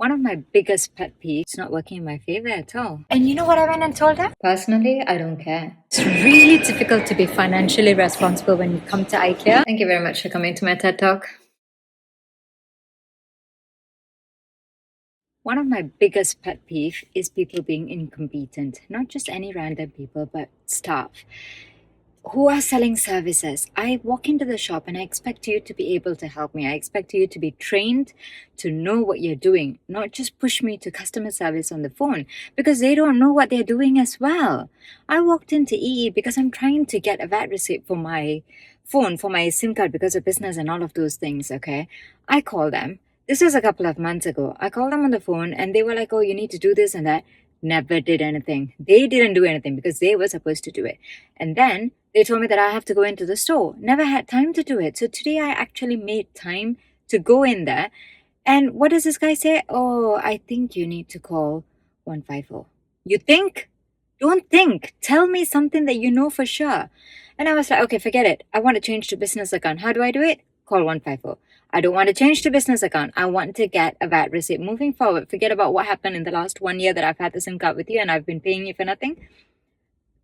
One of my biggest pet peeves is not working in my favor at all. And you know what I went and told her? Personally, I don't care. It's really difficult to be financially responsible when you come to IKEA. Thank you very much for coming to my TED Talk. One of my biggest pet peeves is people being incompetent. Not just any random people, but staff who are selling services. I walk into the shop and I expect you to be able to help me. I expect you to be trained to know what you're doing, not just push me to customer service on the phone because they don't know what they're doing as well. I walked into EE because I'm trying to get a VAT receipt for my phone, for my SIM card because of business and all of those things, okay? I call them. This was a couple of months ago. I called them on the phone and they were like, oh, you need to do this and that. Never did anything. They didn't do anything because they were supposed to do it. And then they told me that I have to go into the store. Never had time to do it. So today I actually made time to go in there. And what does this guy say? Oh, I think you need to call 150. You think? Don't think. Tell me something that you know for sure. And I was like, okay, forget it. I want to change to business account. How do I do it? Call 150. I don't want to change to business account. I want to get a VAT receipt. Moving forward, forget about what happened in the last 1 year that I've had the SIM card with you and I've been paying you for nothing.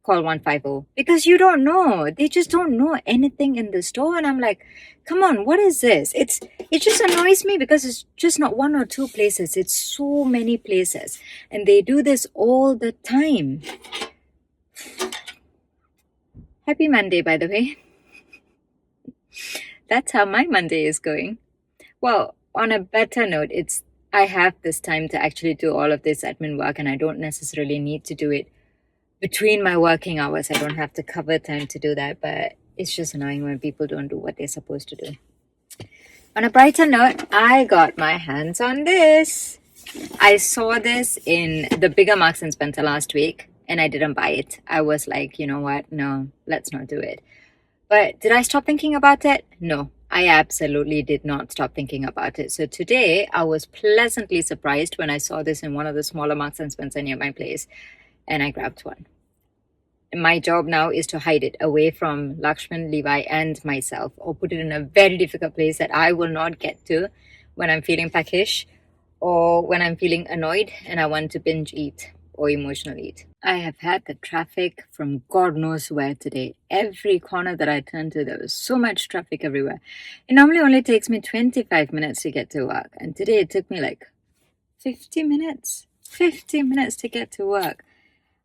Call 150 because you don't know. They just don't know anything in the store. And I'm like, come on, what is this? It just annoys me because it's just not one or two places. It's so many places. And they do this all the time. Happy Monday, by the way. That's how my Monday is going. Well, on a better note, I have this time to actually do all of this admin work and I don't necessarily need to do it between my working hours. I don't have to cover time to do that, but it's just annoying when people don't do what they're supposed to do. On a brighter note, I got my hands on this. I saw this in the bigger Marks and Spencer last week and I didn't buy it. I was like, you know what? No, let's not do it. But did I stop thinking about it? No, I absolutely did not stop thinking about it. So today I was pleasantly surprised when I saw this in one of the smaller Marks and Spencer near my place and I grabbed one. My job now is to hide it away from Lakshman, Levi and myself or put it in a very difficult place that I will not get to when I'm feeling peckish or when I'm feeling annoyed and I want to binge eat or emotional eat. I have had the traffic from God knows where today. Every corner that I turned to, there was so much traffic everywhere. It normally only takes me 25 minutes to get to work. And today it took me like 50 minutes. 50 minutes to get to work.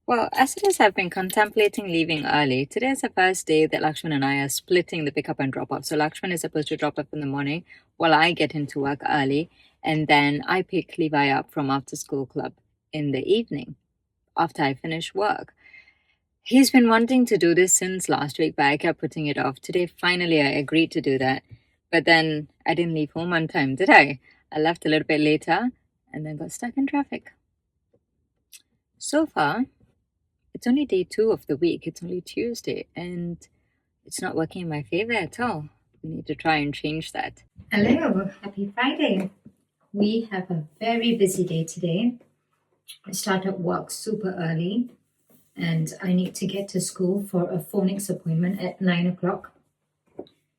Well, as it is, I've been contemplating leaving early. Today is the first day that Lakshman and I are splitting the pickup and drop off. So Lakshman is supposed to drop off in the morning while I get into work early. And then I pick Levi up from after school club in the evening after I finish work. He's been wanting to do this since last week, but I kept putting it off. Today, finally, I agreed to do that. But then I didn't leave home on time, did I? I left a little bit later and then got stuck in traffic. So far, it's only day 2 of the week. It's only Tuesday and it's not working in my favor at all. We need to try and change that. Hello, happy Friday. We have a very busy day today. I start at work super early and I need to get to school for a phonics appointment at 9 o'clock.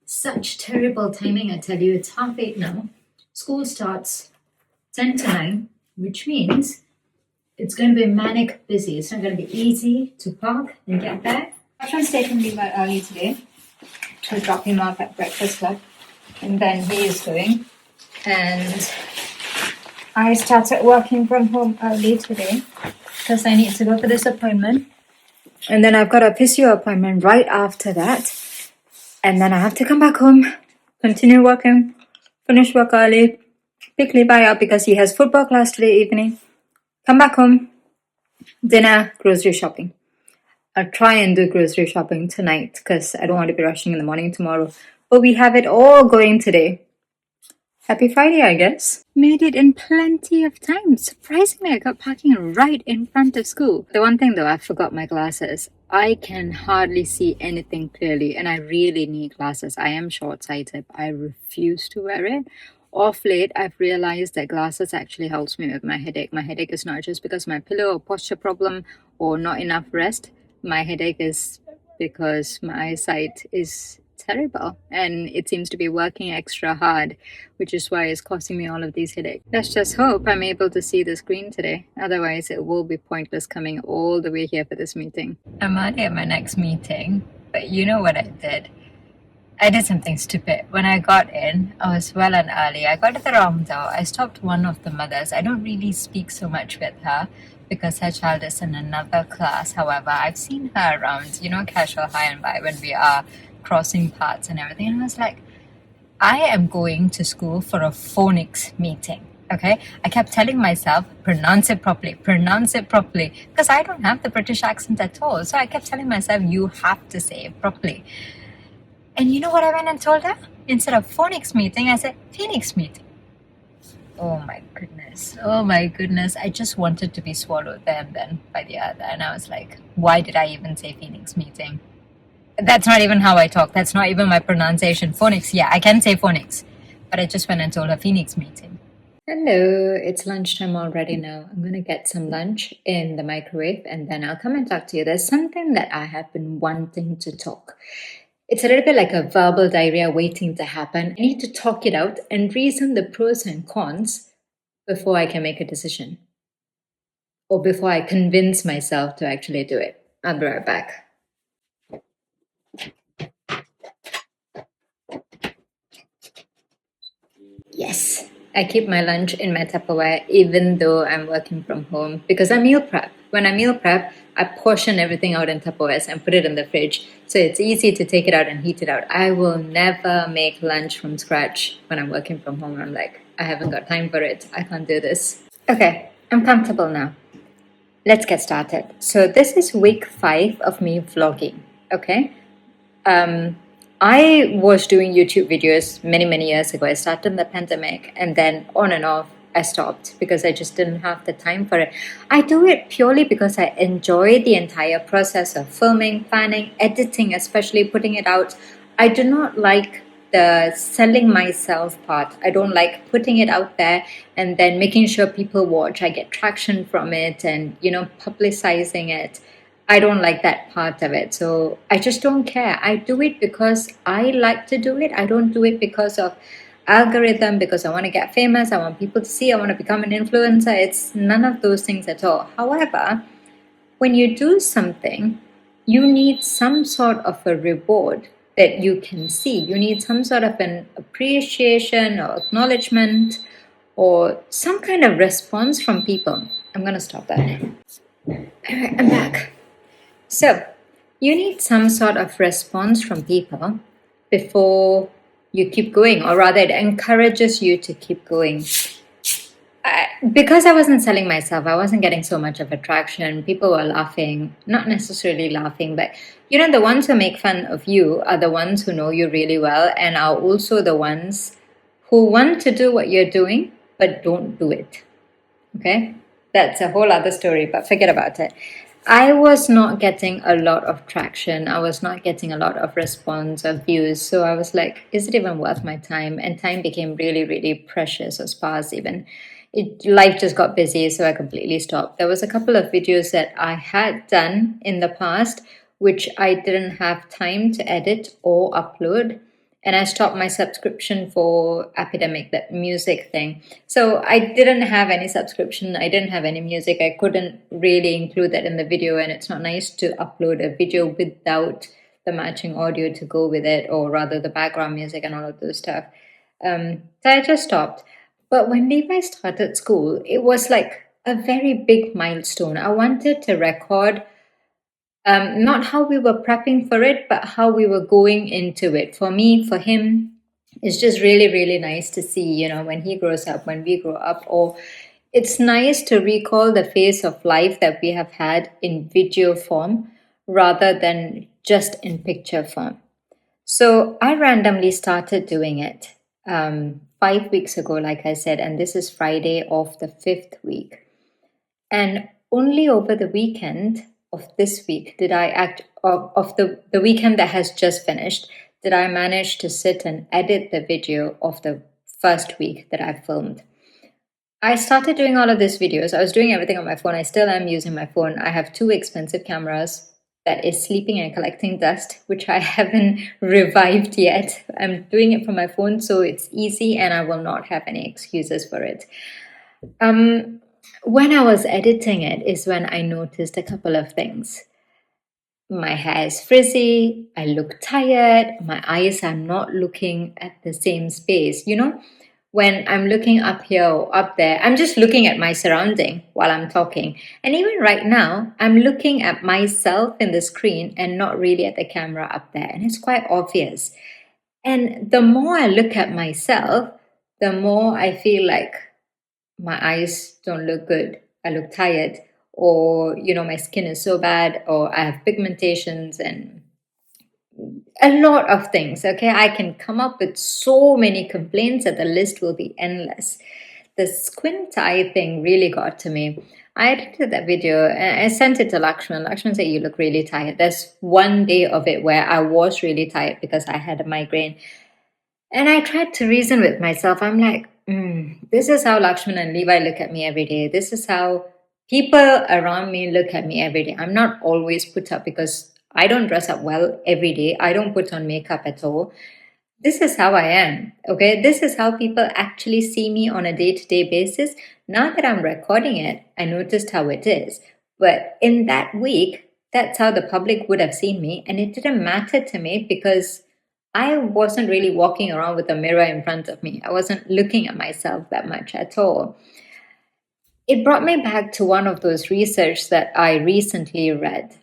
Such terrible timing, I tell you. It's 8:30 now. School starts 10 to 9, which means it's going to be manic busy. It's not going to be easy to park and get there. I've taken Levi early today to drop him off at Breakfast Club. And then he is going. And I started working from home early today because I need to go for this appointment. And then I've got a physio appointment right after that. And then I have to come back home, continue working, finish work early, pick Levi up because he has football class today evening, come back home, dinner, grocery shopping. I'll try and do grocery shopping tonight because I don't want to be rushing in the morning tomorrow. But we have it all going today. Happy Friday, I guess. Made it in plenty of time. Surprisingly, I got parking right in front of school. The one thing though, I forgot my glasses. I can hardly see anything clearly and I really need glasses. I am short-sighted. I refuse to wear it. Off late, I've realized that glasses actually helps me with my headache. My headache is not just because my pillow or posture problem or not enough rest. My headache is because my eyesight is terrible, and it seems to be working extra hard, which is why it's causing me all of these headaches. Let's just hope I'm able to see the screen today. Otherwise, it will be pointless coming all the way here for this meeting. I'm already at my next meeting, but you know what I did? I did something stupid. When I got in, I was well and early. I got to the wrong door. I stopped one of the mothers. I don't really speak so much with her because her child is in another class. However, I've seen her around, casual hi and bye when we are crossing paths and everything. And I was like, I am going to school for a phonics meeting. Okay, I kept telling myself, pronounce it properly, because I don't have the British accent at all. So I kept telling myself, you have to say it properly. And you know what I went and told her? Instead of phonics meeting, I said phoenix meeting. Oh my goodness. Oh my goodness. I just wanted to be swallowed there and then by the other. And I was like, why did I even say phoenix meeting? That's not even how I talk. That's not even my pronunciation. Phonics, yeah, I can say phonics. But I just went and told her phoenix meeting. Hello, it's lunchtime already now. I'm going to get some lunch in the microwave and then I'll come and talk to you. There's something that I have been wanting to talk. It's a little bit like a verbal diarrhea waiting to happen. I need to talk it out and reason the pros and cons before I can make a decision. Or before I convince myself to actually do it. I'll be right back. Yes, I keep my lunch in my Tupperware even though I'm working from home because I meal prep. When I meal prep, I portion everything out in Tupperwares and put it in the fridge so it's easy to take it out and heat it out. I will never make lunch from scratch when I'm working from home. I'm like, I haven't got time for it. I can't do this. Okay, I'm comfortable now. Let's get started. So this is week 5 of me vlogging, okay? I was doing YouTube videos many years ago. I started in the pandemic and then on and off I stopped because I just didn't have the time for it. I do it purely because I enjoy the entire process of filming, planning, editing, especially putting it out. I do not like the selling myself part. I don't like putting it out there and then making sure people watch. I get traction from it and, publicizing it. I don't like that part of it. So I just don't care. I do it because I like to do it. I don't do it because of algorithm, because I want to get famous. I want people to see. I want to become an influencer. It's none of those things at all. However, when you do something, you need some sort of a reward that you can see. You need some sort of an appreciation or acknowledgement or some kind of response from people. I'm going to stop that. All right, I'm back. So, you need some sort of response from people before you keep going, or rather, it encourages you to keep going. Because I wasn't selling myself, I wasn't getting so much of attraction. People were laughing, not necessarily laughing, but the ones who make fun of you are the ones who know you really well and are also the ones who want to do what you're doing but don't do it. Okay? That's a whole other story, but forget about it. I was not getting a lot of traction. I was not getting a lot of response or views. So I was like, is it even worth my time? And time became really precious or sparse even. Life just got busy, so I completely stopped. There was a couple of videos that I had done in the past, which I didn't have time to edit or upload. And I stopped my subscription for Epidemic, that music thing. So I didn't have any subscription. I didn't have any music. I couldn't really include that in the video. And it's not nice to upload a video without the matching audio to go with it, or rather the background music and all of those stuff. So I just stopped. But when Levi started school, it was like a very big milestone. I wanted to record not how we were prepping for it, but how we were going into it. For me, for him, it's just really nice to see, when he grows up, when we grow up, or it's nice to recall the phase of life that we have had in video form rather than just in picture form. So I randomly started doing it 5 weeks ago, like I said, and this is Friday of the 5th week. And only over the weekend of this week did I of the weekend that has just finished, did I manage to sit and edit the video of the first week that I filmed. I started doing all of these videos. I was doing everything on my phone. I still am using my phone. I have 2 expensive cameras. that is sleeping and collecting dust, which I haven't revived yet. I'm doing it from my phone, so it's easy and I will not have any excuses for it. Um, when I was editing it is when I noticed a couple of things. My hair is frizzy, I look tired, my eyes are not looking at the same space. When I'm looking up here or up there, I'm just looking at my surrounding while I'm talking. And even right now, I'm looking at myself in the screen and not really at the camera up there. And it's quite obvious. And the more I look at myself, the more I feel like my eyes don't look good. I look tired, or my skin is so bad, or I have pigmentations and a lot of things. Okay, I can come up with so many complaints that the list will be endless. The squint eye thing really got to me. I edited that video and I sent it to Lakshman. Lakshman said, "You look really tired." There's one day of it where I was really tired because I had a migraine. And I tried to reason with myself. I'm like, this is how Lakshman and Levi look at me every day. This is how people around me look at me every day. I'm not always put up because I don't dress up well every day. I don't put on makeup at all. This is how I am. Okay. This is how people actually see me on a day to day basis. Now that I'm recording it, I noticed how it is. But in that week, that's how the public would have seen me. And it didn't matter to me because I wasn't really walking around with a mirror in front of me. I wasn't looking at myself that much at all. It brought me back to one of those research that I recently read.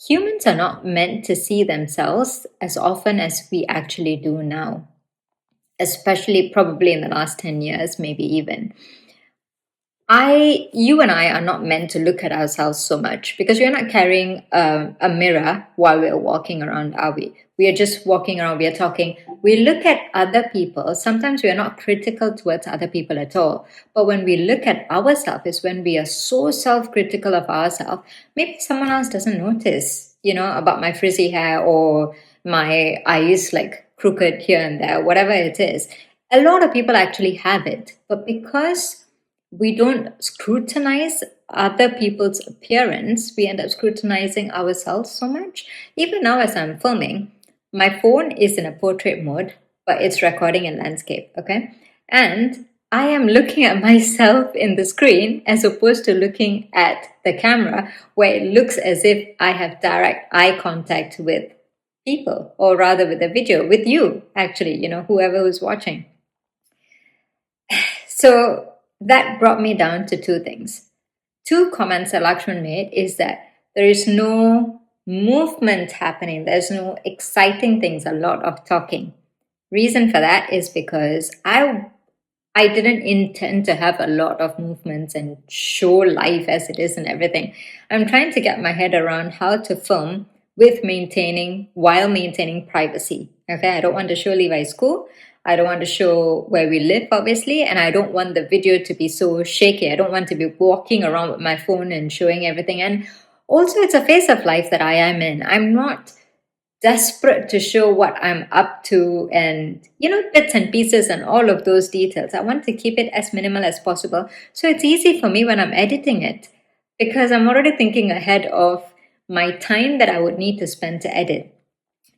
Humans are not meant to see themselves as often as we actually do now, especially probably in the last 10 years, maybe even. You and I are not meant to look at ourselves so much because we're not carrying a mirror while we're walking around, are we? We are just walking around, we are talking. We look at other people. Sometimes we are not critical towards other people at all. But when we look at ourselves, is when we are so self critical of ourselves, maybe someone else doesn't notice, about my frizzy hair or my eyes like crooked here and there, whatever it is. A lot of people actually have it. But because we don't scrutinize other people's appearance, we end up scrutinizing ourselves so much. Even now, as I'm filming, my phone is in a portrait mode, but it's recording in landscape, okay? And I am looking at myself in the screen as opposed to looking at the camera, where it looks as if I have direct eye contact with people, or rather with the video, with you, actually, whoever was watching. So that brought me down to two things. Two comments that Lakshman made is that there is no movement happening. There's no exciting things, a lot of talking. Reason for that is because I didn't intend to have a lot of movements and show life as it is and everything. I'm trying to get my head around how to film while maintaining privacy. Okay, I don't want to show Levi's school. I don't want to show where we live, obviously, and I don't want the video to be so shaky. I don't want to be walking around with my phone and showing everything. And also, it's a phase of life that I am in. I'm not desperate to show what I'm up to and, bits and pieces and all of those details. I want to keep it as minimal as possible. So it's easy for me when I'm editing it because I'm already thinking ahead of my time that I would need to spend to edit.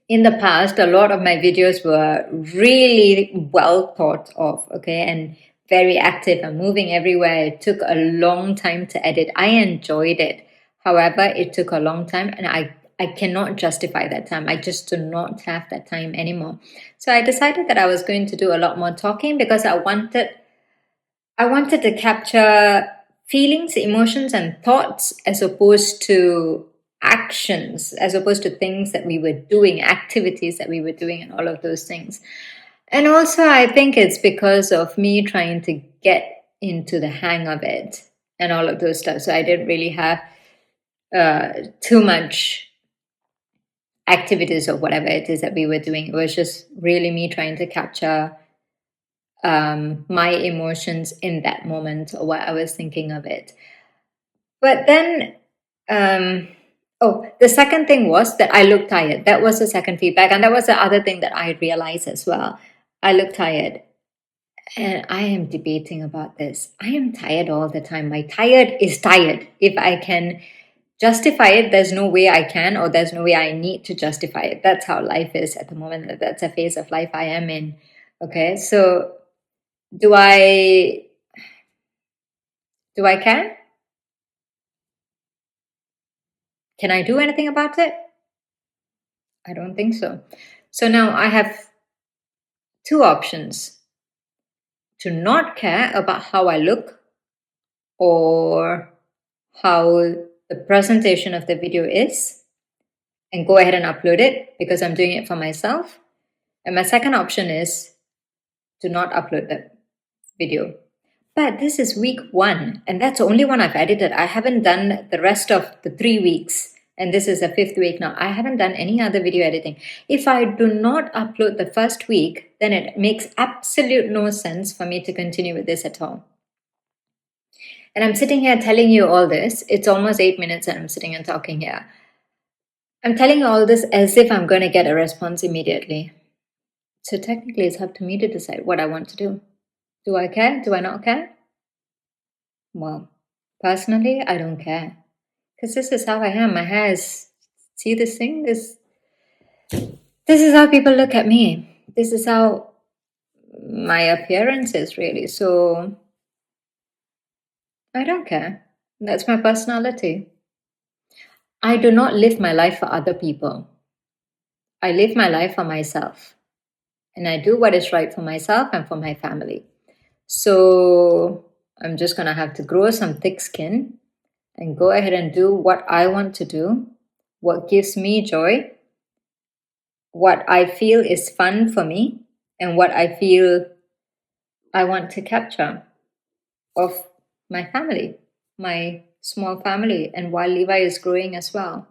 In the past, a lot of my videos were really well thought of, okay, and very active and moving everywhere. It took a long time to edit. I enjoyed it. However, it took a long time and I cannot justify that time. I just do not have that time anymore. So I decided that I was going to do a lot more talking because I wanted to capture feelings, emotions, and thoughts as opposed to actions, as opposed to things that we were doing, activities that we were doing, and all of those things. And also, I think it's because of me trying to get into the hang of it and all of those stuff. So I didn't really have too much activities or whatever it is that we were doing. It was just really me trying to capture my emotions in that moment or what I was thinking of it. But then, the second thing was that I looked tired. That was the second feedback. And that was the other thing that I realized as well. I look tired. And I am debating about this. I am tired all the time. My tired is tired. If I can justify it. There's no way I can, or there's no way I need to justify it. That's how life is at the moment. That's a phase of life I am in. Okay, so do I care? Can I do anything about it? I don't think so. So now I have two options: to not care about how I look, or how the presentation of the video is, and go ahead and upload it because I'm doing it for myself. And my second option is to not upload the video. But this is week 1, and that's the only one I've edited. I haven't done the rest of the 3 weeks, and this is the 5th week now. I haven't done any other video editing. If I do not upload the first week, then it makes absolute no sense for me to continue with this at all. And I'm sitting here telling you all this. It's almost 8 minutes and I'm sitting and talking here. I'm telling you all this as if I'm going to get a response immediately. So technically it's up to me to decide what I want to do. Do I care? Do I not care? Well, personally, I don't care. Because this is how I am. My hair is... See this thing? This is how people look at me. This is how my appearance is, really. So I don't care. That's my personality. I do not live my life for other people. I live my life for myself. And I do what is right for myself and for my family. So I'm just going to have to grow some thick skin and go ahead and do what I want to do, what gives me joy, what I feel is fun for me, and what I feel I want to capture of my family, my small family, and while Levi is growing as well.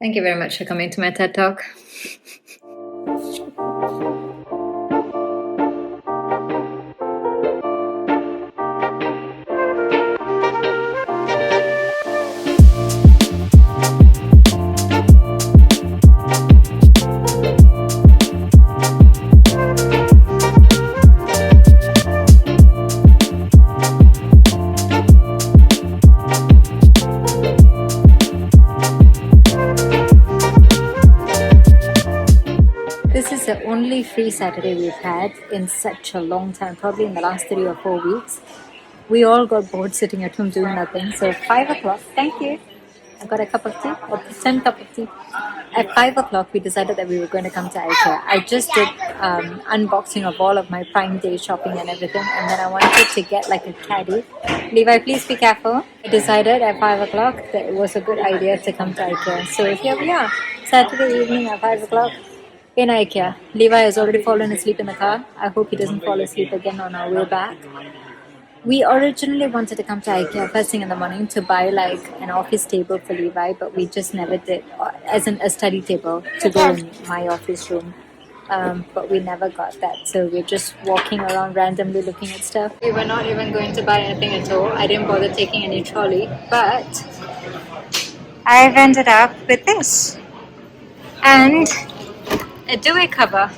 Thank you very much for coming to my TED Talk. This is the only free Saturday we've had in such a long time, probably in the last 3 or 4 weeks. We all got bored sitting at home doing nothing. So 5 o'clock, thank you. I got a cup of tea, or 10 cup of tea. At 5 o'clock, we decided that we were going to come to IKEA. I just did unboxing of all of my Prime Day shopping and everything. And then I wanted to get like a caddy. Levi, please be careful. I decided at 5 o'clock that it was a good idea to come to IKEA. So here we are, Saturday evening at 5 o'clock. In IKEA. Levi has already fallen asleep in the car. I hope he doesn't fall asleep again on our way back. We originally wanted to come to IKEA first thing in the morning to buy like an office table for Levi, but we just never did, as in a study table to go in my office room. But we never got that. So we're just walking around randomly looking at stuff. We were not even going to buy anything at all. I didn't bother taking any trolley, but I've ended up with this. And a duvet cover.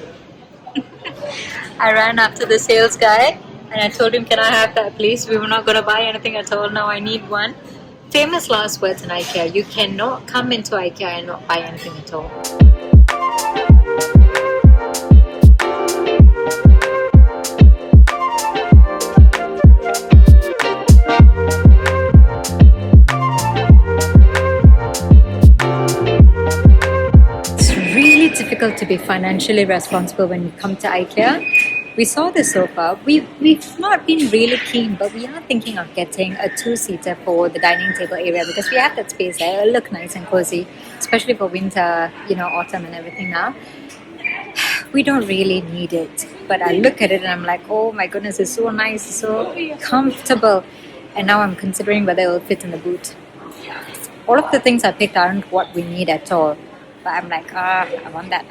I ran up to the sales guy and I told him, can I have that please? We were not going to buy anything at all. Now I need one. Famous last words in IKEA. You cannot come into IKEA and not buy anything at all. Difficult to be financially responsible when we come to IKEA. We saw this sofa. We've not been really keen, but we are thinking of getting a 2-seater for the dining table area because we have that space there. It'll look nice and cozy, especially for winter, autumn and everything now. We don't really need it, but I look at it and I'm like, oh my goodness, it's so nice, it's so comfortable. And now I'm considering whether it will fit in the boot. All of the things I picked aren't what we need at all. But I'm like, I want that.